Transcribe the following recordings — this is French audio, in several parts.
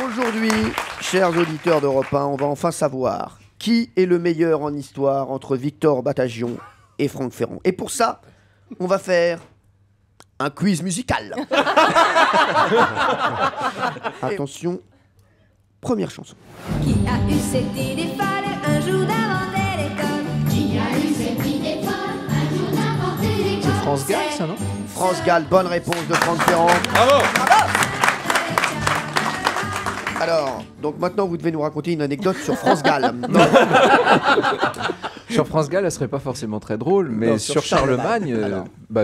Aujourd'hui, chers auditeurs d'Europe 1, on va enfin savoir qui est le meilleur en histoire entre Victor Batagion et Franck Ferrand. Et pour ça, on va faire un quiz musical. Attention, première chanson. Qui a eu cette idée folle un jour d'inventer l'école? Qui a eu cette idée folle un jour d'inventer l'école? C'est France Gall, ça, non? France Gall, bonne réponse de Franck Ferrand. Bravo. Alors, donc maintenant vous devez nous raconter une anecdote sur France Gall. Sur France Gall, elle serait pas forcément très drôle, mais Non, sur Charlemagne,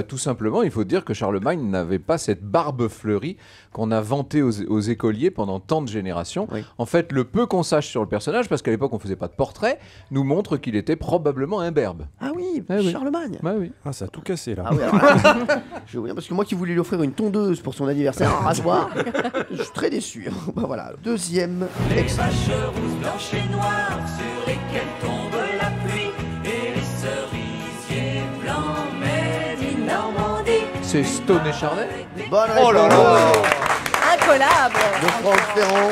tout simplement, il faut dire que Charlemagne n'avait pas cette barbe fleurie qu'on a vantée aux écoliers pendant tant de générations. Oui. En fait, le peu qu'on sache sur le personnage, parce qu'à l'époque on faisait pas de portrait, nous montre qu'il était probablement imberbe. Ah oui, Ah oui. Charlemagne. Bah oui. Ah, ça a tout cassé là. Ah oui, alors là, je veux dire, parce que moi qui voulais lui offrir une tondeuse pour son anniversaire, un rasoir, je suis très déçu. Bah voilà, deuxième extrait. Rousses, blanches et noires sur lesquelles tombe la pluie et les cerisiers blancs made in Normandie. C'est Stone et Charlet. Bonne réponse Oh là là. Incollable. de Franck Ferrand.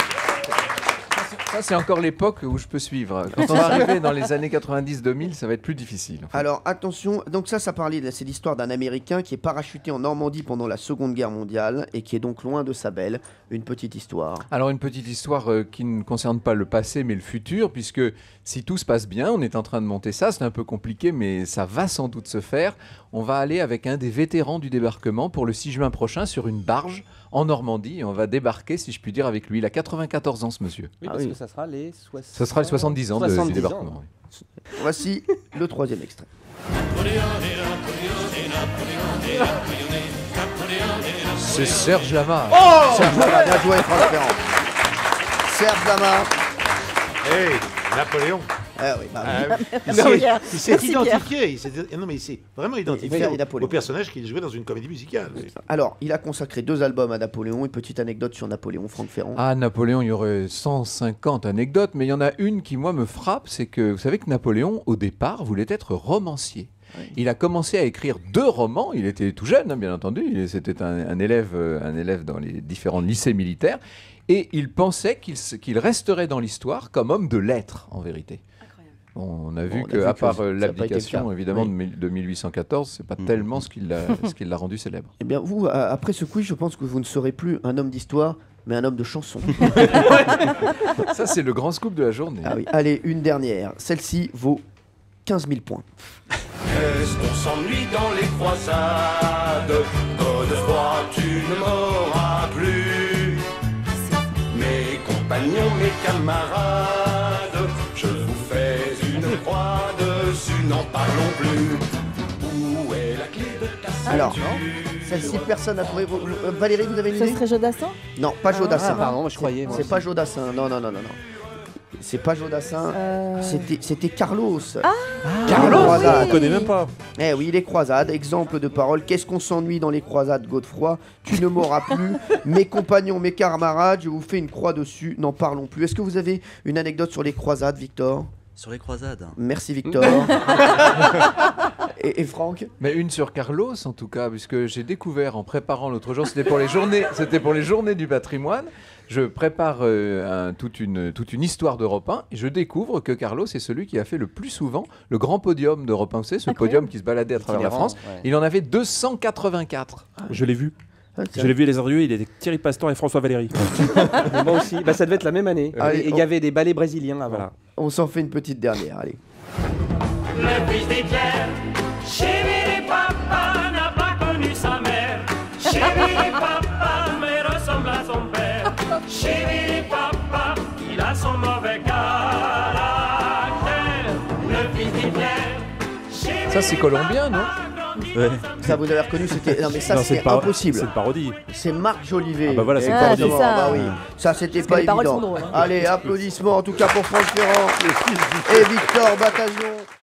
Ça, c'est encore l'époque où je peux suivre. Quand on va arriver dans les années 90-2000, ça va être plus difficile. En fait. Alors attention, donc ça parlait, c'est l'histoire d'un Américain qui est parachuté en Normandie pendant la Seconde Guerre mondiale et qui est donc loin de sa belle. Une petite histoire. Alors une petite histoire qui ne concerne pas le passé mais le futur, puisque si tout se passe bien, on est en train de monter ça, c'est un peu compliqué mais ça va sans doute se faire. On va aller avec un des vétérans du débarquement pour le 6 juin prochain sur une barge en Normandie et on va débarquer, si je puis dire, avec lui. Il a 94 ans ce monsieur. Oui, Ah parce oui. que ça sera les 60... Ça sera les 70 ans 70 du ans. débarquement. Oui. Voici le troisième extrait. C'est Serge Lama. Serge Lama, bien joué Franck Ferrand. Serge Lama. Hey, Napoléon. Ah oui, bah oui. Il Merci, s'est Pierre. il s'est Merci, identifié. Non, mais il s'est vraiment identifié fait Napoléon. au personnage qu'il jouait dans une comédie musicale. Alors, il a consacré 2 albums à Napoléon. Une petite anecdote sur Napoléon, Franck Ferrand. Ah, Napoléon, il y aurait 150 anecdotes, mais il y en a une qui, moi, me frappe, c'est que vous savez que Napoléon, au départ, voulait être romancier. Oui. Il a commencé à écrire 2 romans, il était tout jeune, hein, bien entendu, c'était un élève dans les différents lycées militaires, et il pensait qu'il resterait dans l'histoire comme homme de lettres, en vérité. On a vu on a qu'à vu part que ça a pas été le l'abdication, cas. évidemment, Oui. de 1814, c'est pas tellement ce qui l'a rendu célèbre. Eh bien, vous, après ce quiz, je pense que vous ne serez plus un homme d'histoire, mais un homme de chanson. Ça, c'est le grand scoop de la journée. Ah oui. Allez, une dernière. Celle-ci vaut 15 000 points. Est-ce qu'on s'ennuie dans les croisades? Godefroy, tu ne m'auras plus. Mes compagnons, mes camarades, je vous fais une croix dessus, n'en parlons plus. Où est la clé de ta ceinture? Alors, celle-ci, personne n'a trouvé. Valérie, vous avez une Ce idée? serait Jodassin? Non, pas Jodassin. pardon, moi, je croyais, moi C'est aussi. pas Jodassin. Non. C'est pas Jodassin. C'était Carlos. Carlos, Croisade. on connaît même pas. Eh oui, les croisades, exemple de parole. Qu'est-ce qu'on s'ennuie dans les croisades, Godefroy? Tu ne m'auras plus. Mes compagnons, mes camarades, je vous fais une croix dessus, n'en parlons plus. Est-ce que vous avez une anecdote sur les croisades, Victor? Sur les croisades. Merci, Victor. et Franck? Mais une sur Carlos, en tout cas, puisque j'ai découvert en préparant l'autre jour, c'était pour les journées du patrimoine. Je prépare toute une histoire d'Europe 1 et je découvre que Carlos est celui qui a fait le plus souvent le grand podium d'Europe 1. Vous savez, ce podium qui se baladait à travers la France. Ouais. Il en avait 284. Je l'ai vu. Ah, Je l'ai vu les Ardeux, il était Thierry Pastor et François Valéry. Et moi aussi. Bah, ça devait être la même année. Allez, Et il y avait des ballets brésiliens avant. Voilà. On s'en fait une petite dernière, allez. Le fils d'Hitler, chéri papa n'a pas connu sa mère. Chéri papa, mais ressemble à son père. Chéri papa, il a son mauvais caractère. Le fils d'Hitler, Ça, c'est colombien, non? Ouais. Ça, vous avez reconnu, c'était. Non, mais ça, Non, c'est c'est impossible. une parodie. C'est Marc Jolivet. Ah bah voilà, c'est une Exactement. parodie. Ah bah oui. Ça, c'était Parce que pas les paroles évident. sont drôles, hein. Allez, applaudissements en tout cas pour Franck Ferrand et Victor Batagion.